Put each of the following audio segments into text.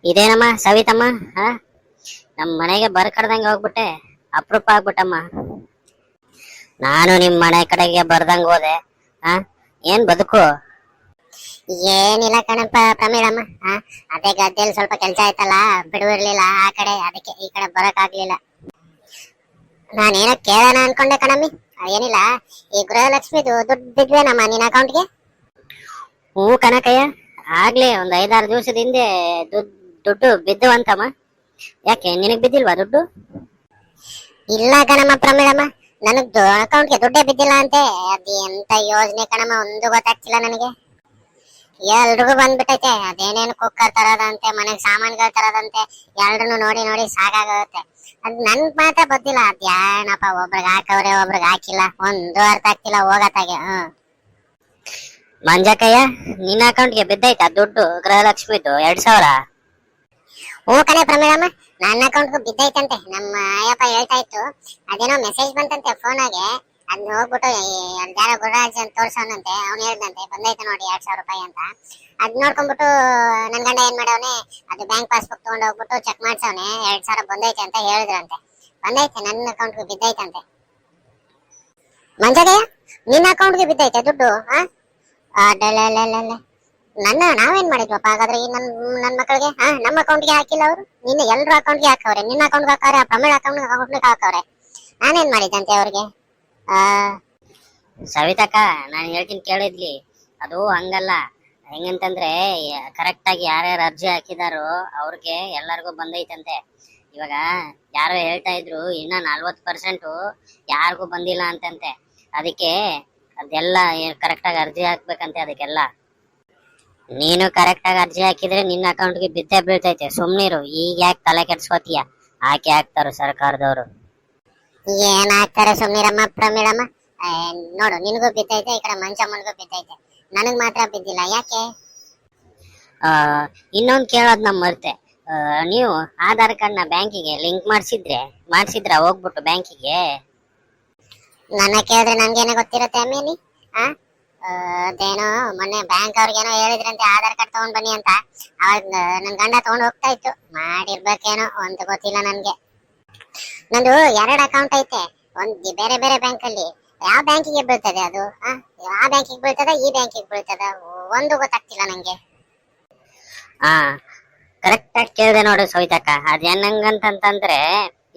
ಇದೇನಮ್ಮ ಸವಿತಮ್ಮ? ಹಾ, ನಮ್ ಮನೆಗೆ ಬರ್ಕಡ್ದಂಗೆ ಹೋಗ್ಬಿಟ್ಟೆ, ಅಪರೂಪ ಆಗ್ಬಿಟ್ಟಮ್ಮ. ನಾನು ನಿಮ್ ಮನೆ ಕಡೆಗೆ ಬರ್ದಂಗ್ ಹೋದೆ. ಹಾ, ಏನ್ ಬದುಕು? ಏನಿಲ್ಲ ಕಣಪ್ಪ ಪ್ರಮೀಳಮ್ಮ. ಅದೇ ಗದ್ದೆಯಲ್ಲಿ ಸ್ವಲ್ಪ ಕೆಲ್ಸ ಆಯ್ತಲ್ಲ, ಬಿಡುವಿರ್ಲಿಲ್ಲ ಆ ಕಡೆ, ಅದಕ್ಕೆ ಈ ಕಡೆ ಬರಕ್ ಆಗ್ಲಿಲ್ಲ. ನಾನೇನೋ ಕೇಳೋಣ ಅನ್ಕೊಂಡೆ ಕಣಮ್ಮಿ. ಏನಿಲ್ಲ, ಈ ಗೃಹಲಕ್ಷ್ಮಿದು ದುಡ್ಡು ಬಿದ್ವೇನಮ್ಮ ನಿನ್ನ ಅಕೌಂಟ್ಗೆ? ಹೂ ಕನಕಯ್ಯ, ಆಗ್ಲೇ ಒಂದ್ 5-6 ದಿವಸದ ಹಿಂದೆ ದುಡ್ಡು ಬಿದ್ದು ಅಂತಮ್ಮ. ಯಾಕೆ ನಿನಗ್ ಬಿದ್ದಿಲ್ವಾ ದುಡ್ಡು? ಇಲ್ಲ ಕಣಮ್ಮ ಪ್ರಮೀಳಮ್ಮ, ನನಗ್ ಅಕೌಂಟ್ಗೆ ದುಡ್ಡೇ ಬಿದ್ದಿಲ್ಲ ಅಂತೆ. ಅದ್ ಎಂತ ಯೋಜನೆ ಕಣಮ್ಮ, ಒಂದು ಗೊತ್ತಾಗ್ತಿಲ್ಲ ನನಗೆ. ಎಲ್ರಿಗೂ ಬಂದ್ಬಿಟ್ಟೈತೆ. ಅದೇನೇನು ಕುಕ್ಕರ್ ತರದಂತೆ, ಮನೆಗ್ ಸಾಮಾನುಗಳು ತರದಂತೆ, ಎಲ್ರನ್ನು ನೋಡಿ ನೋಡಿ ಸಾಕಾಗುತ್ತೆ. ಅದ್ ನನ್ಗ್ ಮಾತ್ರ ಗೊತ್ತಿಲ್ಲ. ಅದ್ಯಾನಪ್ಪ, ಒಬ್ರಿಗೆ ಹಾಕವ್ರೆ ಒಬ್ರಿಗೆ ಹಾಕಿಲ್ಲ, ಒಂದು ಅರ್ಥ ಆಗ್ತಿಲ್ಲ ಹೋಗತ್ತಾಗೆ. ಮಂಜಕ್ಕಯ್ಯ, ನಿನ್ನ ಅಕೌಂಟ್ಗೆ ಬಿದ್ದೈತಾ ದುಡ್ಡು ಗೃಹಲಕ್ಷ್ಮಿದು 2,000? ಹ್ಞೂ ಕಣೆ ಪ್ರಮೀಳಮ್ಮ, ನನ್ನ ಅಕೌಂಟ್ಗೂ ಬಿದ್ದೈತಂತೆ. ನಮ್ಮ ಅಯ್ಯಪ್ಪ ಹೇಳ್ತಾ ಇತ್ತು. ಅದೇನೋ ಮೆಸೇಜ್ ಬಂತಂತೆ ಫೋನಾಗೆ. ಅದ್ನ ಹೋಗ್ಬಿಟ್ಟು ಯಾರೋ ಗುರುರಾಜ್ ಅಂತ ತೋರ್ಸವನಂತೆ. ಅವ್ನು ಹೇಳ್ದಂತೆ ಬಂದೈತೆ ನೋಡಿ 2,000 ರೂಪಾಯಿ ಅಂತ. ಅದ್ ನೋಡ್ಕೊಂಡ್ಬಿಟ್ಟು ನನ್ ಗಂಡ ಏನ್ ಮಾಡವನೆ, ಅದು ಬ್ಯಾಂಕ್ ಪಾಸ್ಬುಕ್ ತಗೊಂಡ್ ಹೋಗ್ಬಿಟ್ಟು ಚೆಕ್ ಮಾಡ್ಸವನೆ. 2,000 ಬಂದೈತೆ ಅಂತ ಹೇಳಿದ್ರಂತೆ. ಬಂದೈತೆ, ನನ್ನ ಅಕೌಂಟ್ಗೂ ಬಿದ್ದೈತಂತೆ. ಮಂಜಗಯ್ಯ, ನಿನ್ನ ಅಕೌಂಟ್ಗೆ ಬಿದ್ದೈತೆ ದುಡ್ಡು? ನಾವೇನ್ ಮಾಡಿದ್ವಪ್ಪ ಹಾಗಾದ್ರೆ? ನನ್ ಮಕ್ಕಳಿಗೆ ನಮ್ಮ ಅಕೌಂಟ್ಗೆ ಹಾಕಿಲ್ಲ ಅವರು. ನಿನ್ನ ಎಲ್ರ ಅಕೌಂಟ್ಗೆ ಹಾಕವ್ರೆ, ನಿನ್ನ ಅಕೌಂಟ್ಗೆ ಹಾಕವ್ರೆ, ಆ ಪ್ರಮೀಳ ಅಕೌಂಟ್ಗೆ ಹಾಕವ್ರೆ. ನಾನೇನ್ ಮಾಡಿದಂತೆ ಅವ್ರಿಗೆ? ಸವಿತಕ್ಕ, ನಾನು ಹೇಳ್ತೀನಿ ಕೇಳಿದ್ಲಿ. ಅದು ಹಂಗಲ್ಲ. ಹೆಂಗಂತಂದ್ರೆ ಕರೆಕ್ಟ್ ಆಗಿ ಯಾರ್ಯಾರು ಅರ್ಜಿ ಹಾಕಿದಾರೋ ಅವ್ರಿಗೆ ಎಲ್ಲರಿಗೂ ಬಂದೈತಂತೆ. ಇವಾಗ ಯಾರೋ ಹೇಳ್ತಾ ಇದ್ರು ಇನ್ನ 40% ಯಾರಿಗೂ ಬಂದಿಲ್ಲ ಅಂತಂತೆ. ಅದಕ್ಕೆ ಅದೆಲ್ಲ ಕರೆಕ್ಟ್ ಆಗಿ ಅರ್ಜಿ ಹಾಕ್ಬೇಕಂತೆ ಅದಕ್ಕೆಲ್ಲ. ನೀನು ಕರೆಕ್ಟ್ ಆಗಿ ಅರ್ಜಿ ಹಾಕಿದ್ರೆ ನಿನ್ನ ಅಕೌಂಟ್ಗೆ ಬಿದ್ದೇ ಬೀಳ್ತೈತೆ. ಸುಮ್ನಿರು, ಈಗ ಯಾಕೆ ತಲೆ ಕೆಡ್ಸ್ಕೊತೀಯ? ಹಾಕಿ ಹಾಕ್ತಾರ ಸರ್ಕಾರದವರು. ಏನ್ ಹಾಕ್ತಾರೆ ಸುಮ್ನಿರಮ್ಮ ಪ್ರಮೀಳಮ್ಮ. ನೋಡು, ನಿನಗೂ ಬಿದ್ದೈತೆ, ಈ ಕಡೆ ಮಂಚಮ್ಮನಿಗೂ ಬಿದ್ದೈತೆ, ನನಗ್ ಮಾತ್ರ ಬಿದ್ದಿಲ್ಲ. ಯಾಕೆ? ಇನ್ನೊಂದು ಕೇಳೋದ್ ನಮ್ ಮರ್ತೆ. ನೀವು ಆಧಾರ್ ಕಾರ್ಡ್ನ ಬ್ಯಾಂಕಿಗೆ ಲಿಂಕ್ ಮಾಡ್ಸಿದ್ರ ಹೋಗ್ಬಿಟ್ಟು ಬ್ಯಾಂಕಿಗೆ? ನನ್ನ ಕೇಳಿದ್ರೆ ನನ್ಗೇನೋ ಗೊತ್ತಿರುತ್ತೆ ಆಮೇಲೆ. ಅದೇನೋ ಮೊನ್ನೆ ಬ್ಯಾಂಕ್ ಅವ್ರಿಗೇನೋ ಹೇಳಿದ್ರಂತೆ ಆಧಾರ್ ಕಾರ್ಡ್ ತಗೊಂಡ್ ಬನ್ನಿ ಅಂತ. ಅವಾಗ ನನ್ ಗಂಡ ತಗೊಂಡ್ ಹೋಗ್ತಾ ಇತ್ತು. ಮಾಡಿರ್ಬೇಕೇನೋ, ಒಂದು ಗೊತ್ತಿಲ್ಲ ನನ್ಗೆ. ನಂದು 2 ಅಕೌಂಟ್ ಐತೆ, ಒಂದ್ ಬೇರೆ ಬೇರೆ ಬ್ಯಾಂಕ್ ಅಲ್ಲಿ. ಯಾವ ಬ್ಯಾಂಕಿಗೆ ಬೀಳ್ತದೆ ಅದು? ಆ ಬ್ಯಾಂಕಿಗೆ ಬೀಳ್ತದ, ಈ ಬ್ಯಾಂಕಿಗೆ ಬೀಳ್ತದ, ಒಂದು ಗೊತ್ತಾಗ್ತಿಲ್ಲ ನಂಗೆ. ಕರೆಕ್ಟ್ ಆಗಿ ಕೇಳ್ದೆ ನೋಡು ಸವಿತಕ್ಕ. ಅದೇನಂಗಂತಂದ್ರೆ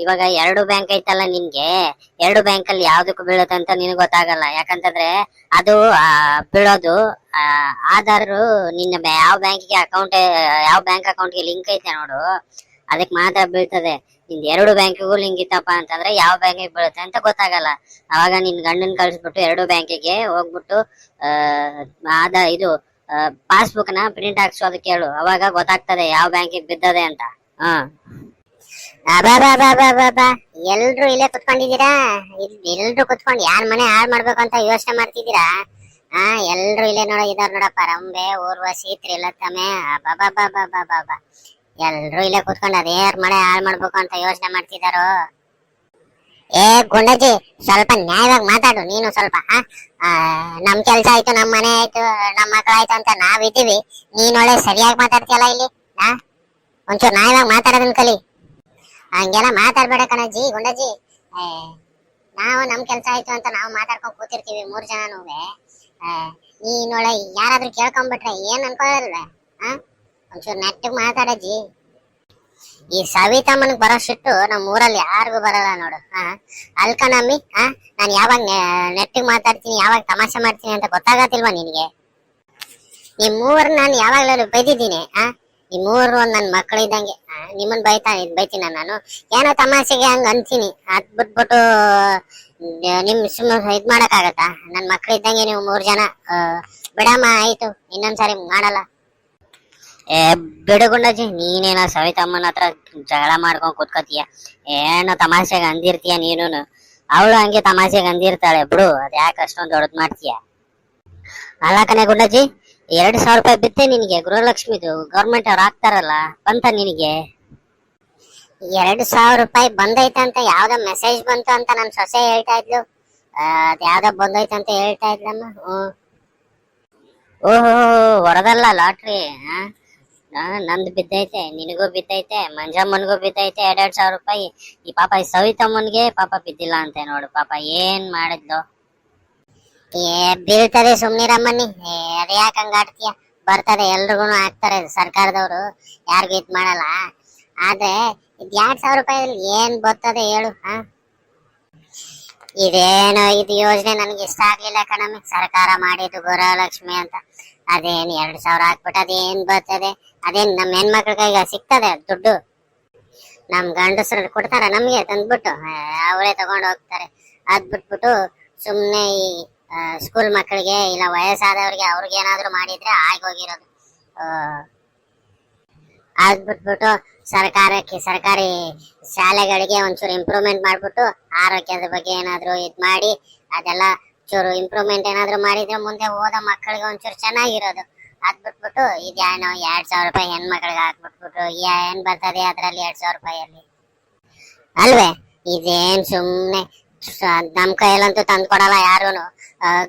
ಇವಾಗ 2 ಬ್ಯಾಂಕ್ ಐತಲ್ಲ ನಿನ್ಗೆ, 2 ಬ್ಯಾಂಕ್ ಅಲ್ಲಿ ಯಾವ್ದಕ್ಕೂ ಬೀಳುತ್ತೆ ಅಂತ ನಿನಗೆ ಗೊತ್ತಾಗಲ್ಲ. ಯಾಕಂತಂದ್ರೆ ಅದು ಬೀಳೋದು ಆಧಾರ್ ನಿನ್ನ ಯಾವ ಬ್ಯಾಂಕಿಗೆ ಅಕೌಂಟ್, ಯಾವ ಬ್ಯಾಂಕ್ ಅಕೌಂಟ್ಗೆ ಲಿಂಕ್ ಐತೆ ನೋಡು, ಅದಕ್ಕೆ ಮಾತ್ರ ಬೀಳ್ತದೆ. ನಿನ್ 2 ಬ್ಯಾಂಕಿಗೂ ಲಿಂಕ್ ಇತ್ತಪ್ಪ ಅಂತಂದ್ರೆ ಯಾವ ಬ್ಯಾಂಕಿಗೆ ಬೀಳುತ್ತೆ ಅಂತ ಗೊತ್ತಾಗಲ್ಲ. ಅವಾಗ ನಿನ್ ಗಂಡನ್ ಕಳ್ಸ್ಬಿಟ್ಟು 2 ಬ್ಯಾಂಕಿಗೆ ಹೋಗ್ಬಿಟ್ಟು ಇದು ಪಾಸ್ಬುಕ್ ನ ಪ್ರಿಂಟ್ ಹಾಕ್ಸೋದು ಕೇಳು. ಅವಾಗ ಗೊತ್ತಾಗ್ತದೆ ಯಾವ ಬ್ಯಾಂಕಿಗೆ ಬಿದ್ದದೆ ಅಂತ. ಎಲ್ರು ಇಲ್ಲೇ ಕುತ್ಕೊಂಡಿದ್ದೀರಾ? ಎಲ್ರು ಕುತ್ಕೊಂಡು ಯಾರ ಮನೆ ಹಾಳು ಮಾಡ್ಬೇಕು ಅಂತ ಯೋಚನೆ ಮಾಡ್ತಿದ್ದೀರಾ? ಎಲ್ರು ಇಲ್ಲೇ ಇದಾರ ನೋಡಪ್ಪ. ರಂಬೆ, ಊರ್ವಶಿ, ತ್ರಿಲೋತ್ತಮೆ, ಬಾಬಾ ಎಲ್ರು ಇಲ್ಲೇ ಕುತ್ಕೊಂಡು ಅದೇ ಮನೆ ಹಾಳು ಮಾಡ್ಬೇಕು ಅಂತ ಯೋಚನೆ ಮಾಡ್ತಿದಾರೋ. ಏ ಗುಂಡಜ್ಜಿ, ಸ್ವಲ್ಪ ನ್ಯಾಯವಾಗಿ ಮಾತಾಡು ನೀನು ಸ್ವಲ್ಪ. ನಮ್ ಕೆಲ್ಸ ಆಯ್ತು, ನಮ್ ಮನೆ ಆಯ್ತು, ನಮ್ ಮಕ್ಕಳಾಯ್ತು ಅಂತ ನಾವಿದ್ದೀವಿ. ನೀನೊಳ್ಳೆ ಸರಿಯಾಗಿ ಮಾತಾಡ್ತೀಯಲ್ಲ ಇಲ್ಲಿ. ಒಂಚೂರು ನ್ಯಾಯವಾಗಿ ಮಾತಾಡೋದನ್ ಕಲಿ. ಹಂಗೆಲ್ಲ ಮಾತಾಡ್ಬೇಡ ಕಣಜ್ಜಿ, ಗುಂಡಜ್ಜಿ. ನಾವು ನಮ್ ಕೆಲ್ಸ ಆಯ್ತು ಅಂತ ನಾವು ಮಾತಾಡ್ಕೊಂಡ್ ಕೂತಿರ್ತೀವಿ 3 ಜನನೂ. ನೀನೊಳ್ಳೆ ಯಾರಾದ್ರೂ ಕೇಳ್ಕೊಂಡ್ಬಿಟ್ರೆ ಏನ್ ಅನ್ಕೊಳ್ಳಲ್ವೇ? ಒಂಚೂರು ನೆಟ್ಟಿಗೆ ಮಾತಾಡಜ್ಜಿ. ಈ ಸವಿತಮ್ಮನಿಗೆ ಬರೋ ಸಿಟ್ಟು ನಮ್ಮ ಊರಲ್ಲಿ ಯಾರಿಗೂ ಬರಲ್ಲ ನೋಡು. ಅಲ್ಕಣಮ್ಮಿ, ನಾನು ಯಾವಾಗ ನೆಟ್ಟಿಗೆ ಮಾತಾಡ್ತೀನಿ, ಯಾವಾಗ ತಮಾಷೆ ಮಾಡ್ತೀನಿ ಅಂತ ಗೊತ್ತಾಗತ್ತಿಲ್ವಾ ನಿನಗೆ? ನಿಮ್ಮೂರ್ ನಾನು ಯಾವಾಗ್ಲೂ ಬೈದಿದ್ದೀನಿ. ನಿಮ್ಮೂರು ನನ್ನ ಮಕ್ಕಳು ಇದ್ದಂಗೆ. ನಿಮ್ಮನ್ ಬೈತೀನಿ ನಾನು, ಏನೋ ತಮಾಷೆಗೆ ಹಂಗ ಅಂತೀನಿ. ಅದ್ ಬಿಟ್ಬಿಟ್ಟು ನಿಮ್ ಸುಮ್ಮನೆ ಇದ್ ಮಾಡಕ್ ಆಗತ್ತಾ? ನನ್ ಮಕ್ಳು ಇದ್ದಂಗೆ ನೀವು 3 ಜನ. ಬಿಡಮ್ಮ, ಆಯ್ತು, ಇನ್ನೊಂದ್ಸರಿ ಮಾಡಲ್ಲ. ಬಿಡುಗುಂಡಜ್ಜಿ, ನೀನೇನೋ ಸವಿತಮ್ಮನ ಹತ್ರ ಜಗಳ ಮಾಡ್ಕೊಂಡ್ ಕೂತ್ಕೋತೀಯ. ಏನೋ ತಮಾಷೆಗೆ ಅಂದಿರ್ತೀಯ ನೀನು. ಅವಳು ಹಂಗೆ ತಮಾಷೆಗೆ ಅಂದಿರ್ತಾಳೆ ಬಿಡು. ಅದ್ ಯಾಕೆ ಅಷ್ಟೊಂದು ದೊಡ್ಡದ್ ಮಾಡ್ತೀಯ? ಅಲ್ಲ ಕಣೆ ಗುಂಡಜ್ಜಿ, 2,000 ರೂಪಾಯಿ ಬಿತ್ತೆ ನಿನಗೆ ಗೃಹಲಕ್ಷ್ಮಿದು. ಗೌರ್ಮೆಂಟ್ ಅವ್ರು ಹಾಕ್ತಾರಲ್ಲ, ಬಂತ ನಿನಗೆ? 2,000 ರೂಪಾಯಿ ಬಂದೈತಂತ ಯಾವ್ದೋ ಮೆಸೇಜ್ ಬಂತು ಅಂತ ನನ್ ಸೊಸೆ ಹೇಳ್ತಾ ಇದ್ಲು. ಅದ್ ಯಾವ್ದೋ ಬಂದೈತಂತ ಹೇಳ್ತಾ ಇದ್ಲಮ್ಮ. ಓಹೋ, ಹೊರದಲ್ಲ ಲಾಟ್ರಿ. ನಂದು ಬಿದ್ದೈತೆ, ನಿನಗೂ ಬಿದ್ದೈತೆ, ಮಂಜಮ್ಮನ್ಗೂ ಬಿದ್ದೈತೆ 2,000 ರೂಪಾಯಿ. ಈ ಪಾಪ ಈ ಸವಿತಮ್ಮನ್ಗೆ ಪಾಪ ಬಿದ್ದಿಲ್ಲ ಅಂತೆ ನೋಡು. ಪಾಪ ಏನ್ ಮಾಡಿದ್ಲು. ಏ ಬೀಳ್ತದೆ ಸುಮ್ನಿರಮ್ಮನಿ. ಅದ ಯಾಕೆ ಹಂಗಾಡ್ತೀಯ? ಬರ್ತದೆ, ಎಲ್ರಿಗೂ ಹಾಕ್ತಾರೆ ಸರ್ಕಾರದವರು, ಯಾರಿಗೂ ಇದ್ ಮಾಡಲ್ಲ. ಆದ್ರೆ ಇದ್ 2,000 ರೂಪಾಯಿ ಏನ್ ಬರ್ತದೆ ಹೇಳು? ಇದೇನು ಇದು ಯೋಜನೆ ನನ್ಗೆ ಇಷ್ಟ ಆಗ್ಲಿಲ್ಲ ಕಣಮ್ಮಿ. ಸರ್ಕಾರ ಮಾಡಿದ್ದು ಗೃಹಲಕ್ಷ್ಮಿ ಅಂತ, ಅದೇನ್ 2,000 ಹಾಕ್ಬಿಟ್ಟು ಅದೇನ್ ಬರ್ತದೆ? ಅದೇನ್ ನಮ್ಮ ಹೆಣ್ಮಕ್ಳ ಕೈಗ ಸಿಗ್ತದೆ ದುಡ್ಡು? ನಮ್ ಗಂಡಸ್ರು ಕೊಡ್ತಾರ ನಮ್ಗೆ ತಂದ್ಬಿಟ್ಟು? ಅವರೇ ತಗೊಂಡು ಹೋಗ್ತಾರೆ. ಅದ್ ಬಿಟ್ಬಿಟ್ಟು ಸುಮ್ನೆ ಈ ಸ್ಕೂಲ್ ಮಕ್ಕಳಿಗೆ ಇಲ್ಲ ವಯಸ್ಸಾದವ್ರಿಗೆ ಅವ್ರಿಗೆ ಏನಾದ್ರು ಮಾಡಿದ್ರೆ ಆಗೋಗಿರೋದು. ಅದ್ ಬಿಟ್ಬಿಟ್ಟು ಸರ್ಕಾರಿ ಶಾಲೆಗಳಿಗೆ ಒಂಚೂರು ಇಂಪ್ರೂವ್ಮೆಂಟ್ ಮಾಡ್ಬಿಟ್ಟು ಆರೋಗ್ಯದ ಬಗ್ಗೆ ಏನಾದ್ರು ಇದ್ ಮಾಡಿ ಅದೆಲ್ಲ ಚೂರು ಇಂಪ್ರೂವ್ಮೆಂಟ್ ಏನಾದ್ರು ಮಾಡಿದ್ರೆ ಮುಂದೆ ಓದೋ ಮಕ್ಕಳಿಗೆ ಒಂಚೂರು ಚೆನ್ನಾಗಿರೋದು. ಅದ್ ಬಿಟ್ಬಿಟ್ಟು ಇದೇನೋ 2,000 ರೂಪಾಯಿ ಹೆಣ್ಮಕ್ಳಿಗೆ ಹಾಕ್ಬಿಟ್ಬಿಟ್ಟು ಏನ್ ಬರ್ತದೆ ಅದ್ರಲ್ಲಿ 2,000 ರೂಪಾಯಿಯಲ್ಲಿ? ಅಲ್ವೇ? ಇದೇನ್ ಸುಮ್ನೆ ನಮ್ ಕೈಯಲ್ಲಂತೂ ತಂದ್ ಕೊಡಲ್ಲ ಯಾರುನು.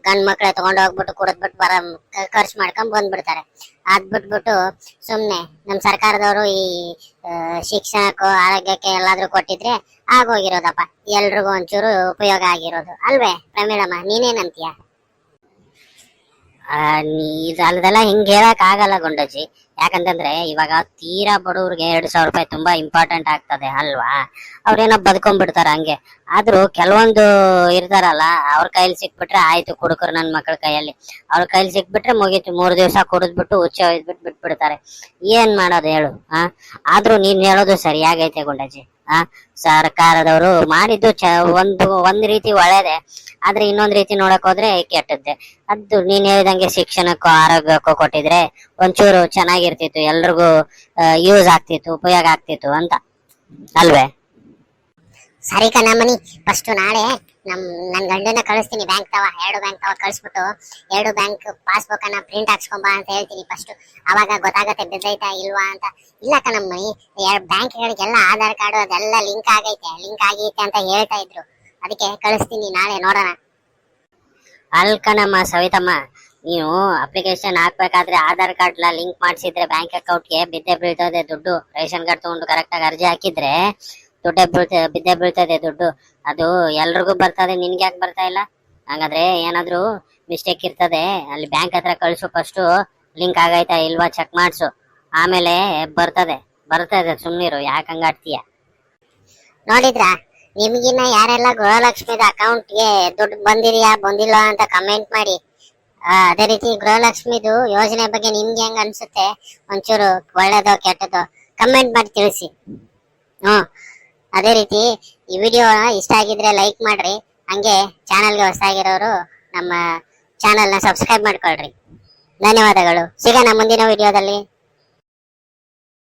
ಗಂಡ್ ಮಕ್ಳೆ ತಗೊಂಡ್ ಹೋಗ್ಬಿಟ್ಟು ಕುಡಿದ್ಬಿಟ್ಟು ಖರ್ಚು ಮಾಡ್ಕೊಂಡ್ ಬಂದ್ಬಿಡ್ತಾರೆ. ಅದ್ ಬಿಟ್ಬಿಟ್ಟು ಸುಮ್ನೆ ನಮ್ ಸರ್ಕಾರದವರು ಈ ಶಿಕ್ಷಣಕ್ಕೂ ಆರೋಗ್ಯಕ್ಕೆ ಎಲ್ಲಾದ್ರೂ ಕೊಟ್ಟಿದ್ರೆ ಆಗೋಗಿರೋದಪ್ಪ, ಎಲ್ರಿಗೂ ಒಂಚೂರು ಉಪಯೋಗ ಆಗಿರೋದು. ಅಲ್ವೇ ಪ್ರಮೀಳಮ್ಮ, ನೀನೇನಂತೀಯ? ಇದಲ್ದೆಲ್ಲ ಹಿಂಗ್ ಹೇಳಕ್ ಆಗಲ್ಲ ಗುಂಡಜ್ಜಿ. ಯಾಕಂತಂದ್ರೆ ಇವಾಗ ತೀರಾ ಬಡವ್ರಿಗೆ 2,000 ರೂಪಾಯಿ ತುಂಬಾ ಇಂಪಾರ್ಟೆಂಟ್ ಆಗ್ತದೆ ಅಲ್ವಾ? ಅವ್ರೇನೋ ಬದುಕೊಂಡ್ಬಿಡ್ತಾರ ಹಂಗೆ. ಆದ್ರೂ ಕೆಲವೊಂದು ಇರ್ತಾರಲ್ಲ, ಅವ್ರ ಕೈಲಿ ಸಿಕ್ಬಿಟ್ರೆ ಆಯ್ತು, ಕುಡುಕರು ನನ್ ಮಕ್ಳ ಕೈಯಲ್ಲಿ. ಅವ್ರ ಕೈಲಿ ಸಿಕ್ಬಿಟ್ರೆ ಮುಗೀತು, 3 ದಿವಸ ಕುಡಿದ್ಬಿಟ್ಟು ಹುಚ್ಚ ಹೊಯ್ದ್ಬಿಟ್ಟು ಬಿಟ್ಬಿಡ್ತಾರೆ. ಏನ್ ಮಾಡೋದು ಹೇಳು? ಆದ್ರೂ ನೀನ್ ಹೇಳೋದು ಸರಿಯಾಗೈತೆ ಗುಂಡಜ್ಜಿ. ಸರ್ಕಾರದವರು ಮಾಡಿದ್ದು ಒಂದ್ ರೀತಿ ಒಳ್ಳೇದೆ, ಆದ್ರೆ ಇನ್ನೊಂದ್ ರೀತಿ ನೋಡಕ್ ಹೋದ್ರೆ ಕೆಟ್ಟದ್ದೆ. ಅದು ನೀನ್ ಹೇಳಿದಂಗೆ ಶಿಕ್ಷಣಕ್ಕೂ ಆರೋಗ್ಯಕ್ಕೂ ಕೊಟ್ಟಿದ್ರೆ ಒಂಚೂರು ಚೆನ್ನಾಗಿರ್ತಿತ್ತು, ಎಲ್ರಿಗೂ ಯೂಸ್ ಆಗ್ತಿತ್ತು, ಉಪಯೋಗ ಆಗ್ತಿತ್ತು ಅಂತ, ಅಲ್ವೇ? ಸರಿ ಕಣಮ್ಮನಿ, ಫಸ್ಟ್ ನಾಳೆ ನನ್ ಗಂಡನ ಕಳಿಸ್ತೀನಿ ಬ್ಯಾಂಕ್ ತವ. 2 ಬ್ಯಾಂಕ್ ತವ ಕಳಿಸ್ಬಿಟ್ಟು 2 ಬ್ಯಾಂಕ್ ಪಾಸ್ಬುಕ್ ಅನ್ನ ಪ್ರಿಂಟ್ ಹಾಕ್ಸ್ಕೊಂಬ ಅಂತ ಹೇಳ್ತೀನಿ ಫಸ್ಟ್. ಅವಾಗ ಗೊತ್ತಾಗತ್ತೆ ಬಿದ್ದೈತಾ ಇಲ್ವಾ ಅಂತ. ಇಲ್ಲ ಕಣಮ್ಮನಿ, 2 ಬ್ಯಾಂಕ್ಗಳಿಗೆಲ್ಲ ಆಧಾರ್ ಕಾರ್ಡ್ ಅದೆಲ್ಲ ಲಿಂಕ್ ಆಗೈತೆ ಅಂತ ಹೇಳ್ತಾ ಇದ್ರು. ಅದಕ್ಕೆ ಕಳಿಸ್ತೀನಿ ನಾಳೆ, ನೋಡೋಣ. ಅಲ್ಕಣಮ್ಮ ಸವಿತಮ್ಮ, ನೀವು ಅಪ್ಲಿಕೇಶನ್ ಹಾಕ್ಬೇಕಾದ್ರೆ ಆಧಾರ್ ಕಾರ್ಡ್ ಲಿಂಕ್ ಮಾಡಿಸಿದ್ರೆ ಬ್ಯಾಂಕ್ ಅಕೌಂಟ್ಗೆ ಬಿದ್ದೆ ಬೀಳ್ತದೆ ದುಡ್ಡು. ರೇಷನ್ ಕಾರ್ಡ್ ತಗೊಂಡು ಕರೆಕ್ಟಾಗಿ ಅರ್ಜಿ ಹಾಕಿದ್ರೆ ಬಿದ್ದೆ ಬೀಳ್ತದೆ ದುಡ್ಡು. ಅದು ಎಲ್ರಿಗೂ ಬರ್ತದೆ, ನಿನ್ಗೆ ಯಾಕೆ ಬರ್ತಾ ಇಲ್ಲ? ಹಾಗಾದ್ರೆ ಏನಾದ್ರು ಮಿಸ್ಟೇಕ್ ಇರ್ತದೆ, ಅಲ್ಲಿ ಬ್ಯಾಂಕ್ ಹತ್ರ ಕಳ್ಸು. ಫಸ್ಟು ಲಿಂಕ್ ಆಗೈತಾ ಇಲ್ವಾ ಚೆಕ್ ಮಾಡ್ಸು, ಆಮೇಲೆ ಬರ್ತದೆ. ಸುಮ್ನಿರು, ಯಾಕೆ ಹಂಗಾಡ್ತೀಯ? ನೋಡಿದ್ರ, ನಿಮ್ಗಿನ್ನ ಯಾರೆಲ್ಲ ಗೃಹಲಕ್ಷ್ಮಿದ ಅಕೌಂಟ್ಗೆ ದುಡ್ಡು ಬಂದಿಲ್ಲ ಅಂತ ಕಮೆಂಟ್ ಮಾಡಿ. ಅದೇ ರೀತಿ ಗೃಹಲಕ್ಷ್ಮಿದು ಯೋಜನೆ ಬಗ್ಗೆ ನಿಮ್ಗೆ ಹೆಂಗ್ ಅನ್ಸುತ್ತೆ, ಒಂಚೂರು ಒಳ್ಳೇದೋ ಕೆಟ್ಟದೋ ಕಮೆಂಟ್ ಮಾಡಿ ತಿಳಿಸಿ. ಅದೇ ರೀತಿ ಈ ವಿಡಿಯೋ ಇಷ್ಟ ಆಗಿದ್ರೆ ಲೈಕ್ ಮಾಡ್ರಿ. ಹಂಗೆ ಚಾನಲ್ಗೆ ಹೊಸದಾಗಿರೋರು ನಮ್ಮ ಚಾನಲ್ನ ಸಬ್ಸ್ಕ್ರೈಬ್ ಮಾಡ್ಕೊಳ್ರಿ. ಧನ್ಯವಾದಗಳು. ಸಿಗೋಣ ಮುಂದಿನ ವಿಡಿಯೋದಲ್ಲಿ.